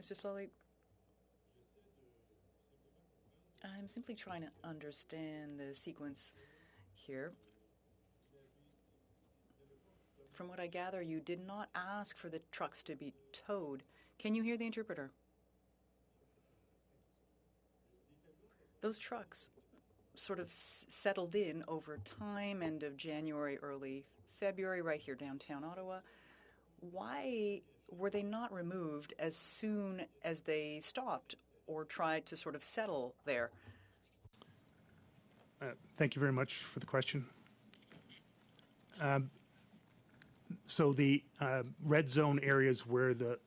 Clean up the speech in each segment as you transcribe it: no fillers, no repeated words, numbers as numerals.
Mr. Sloly, I'm simply trying to understand the sequence here. From what I gather, you did not ask for the trucks to be towed. Can you hear the interpreter? Those trucks sort of settled in over time, end of January, early February, right here downtown Ottawa. Why were they not removed as soon as they stopped or tried to sort of settle there? Thank you very much for the question. So the red zone areas where the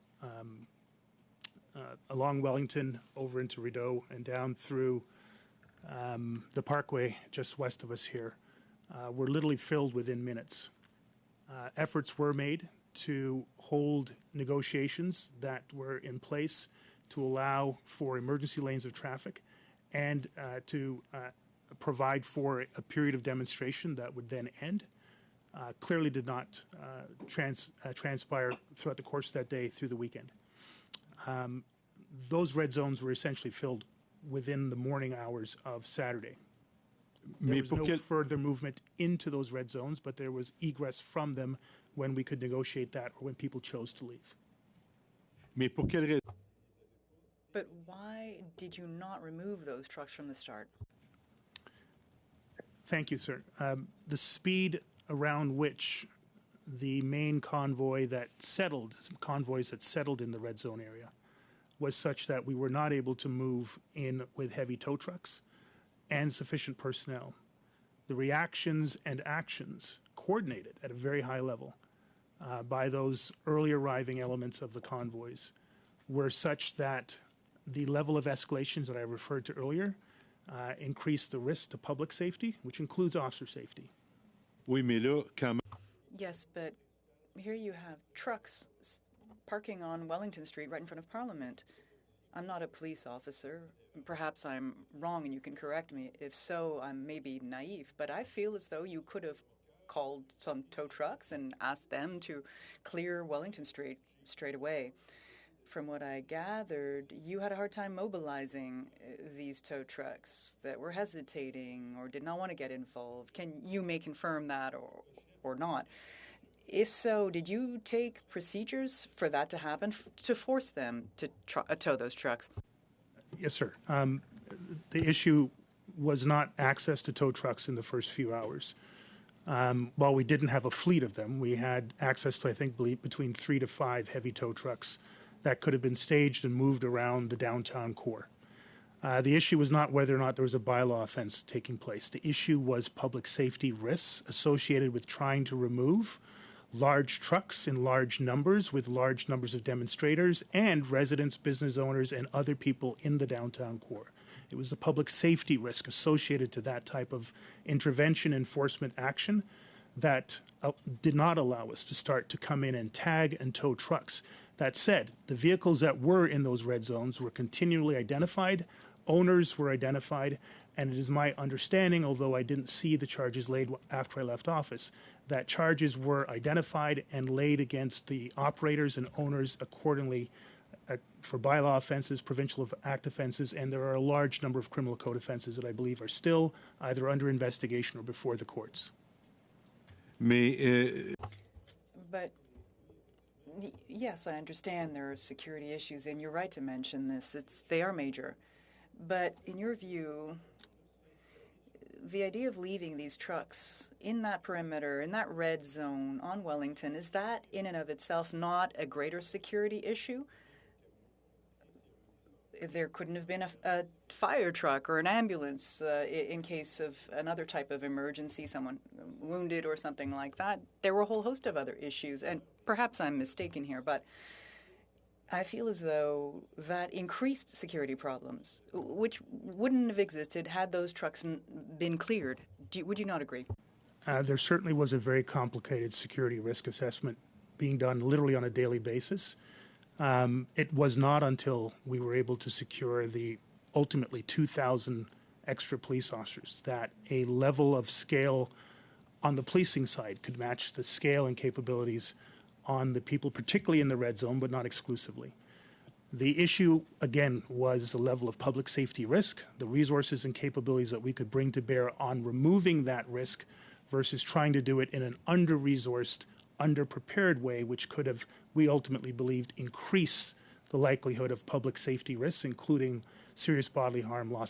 along Wellington over into Rideau and down through the parkway just west of us here were literally filled within minutes. Efforts were made to hold negotiations that were in place to allow for emergency lanes of traffic and to provide for a period of demonstration that would then end. Clearly did not transpire throughout the course of that day through the weekend. Those red zones were essentially filled within the morning hours of Saturday. There was no further movement into those red zones, but there was egress from them when we could negotiate that or when people chose to leave. But why did you not remove those trucks from the start? Thank you, sir. The speed around which the main convoys that settled in the red zone area was such that we were not able to move in with heavy tow trucks and sufficient personnel. The reactions and actions coordinated at a very high level by those early arriving elements of the convoys were such that the level of escalations that I referred to earlier increased the risk to public safety, which includes officer safety. Yes, but here you have trucks parking on Wellington Street right in front of Parliament. I'm not a police officer. Perhaps I'm wrong and you can correct me. If so, I'm maybe naive, but I feel as though you could have called some tow trucks and asked them to clear Wellington Street straight away. From what I gathered, you had a hard time mobilizing these tow trucks that were hesitating or did not want to get involved. You may confirm that or not. If so, did you take procedures for that to happen to force them to tow those trucks? Yes, sir. The issue was not access to tow trucks in the first few hours. While we didn't have a fleet of them, we had access to, I think, between 3 to 5 heavy tow trucks that could have been staged and moved around the downtown core. The issue was not whether or not there was a bylaw offense taking place. The issue was public safety risks associated with trying to remove large trucks in large numbers with large numbers of demonstrators and residents, business owners, and other people in the downtown core. It was the public safety risk associated to that type of intervention enforcement action that did not allow us to start to come in and tag and tow trucks. That said, the vehicles that were in those red zones were continually identified, owners were identified, and it is my understanding, although I didn't see the charges laid after I left office, that charges were identified and laid against the operators and owners accordingly for bylaw offenses, provincial act offenses, and there are a large number of criminal code offenses that I believe are still either under investigation or before the courts. But yes, I understand there are security issues, and you're right to mention this. They are major. But in your view, the idea of leaving these trucks in that perimeter, in that red zone on Wellington, is that in and of itself not a greater security issue? There couldn't have been a fire truck or an ambulance in case of another type of emergency, someone wounded or something like that. There were a whole host of other issues, and perhaps I'm mistaken here, but I feel as though that increased security problems, which wouldn't have existed had those trucks been cleared. Would you not agree? There certainly was a very complicated security risk assessment being done literally on a daily basis. It was not until we were able to secure the ultimately 2,000 extra police officers that a level of scale on the policing side could match the scale and capabilities on the people, particularly in the red zone, but not exclusively. The issue, again, was the level of public safety risk, the resources and capabilities that we could bring to bear on removing that risk versus trying to do it in an under-resourced, under-prepared way, which could have, we ultimately believed, increased the likelihood of public safety risks, including serious bodily harm, loss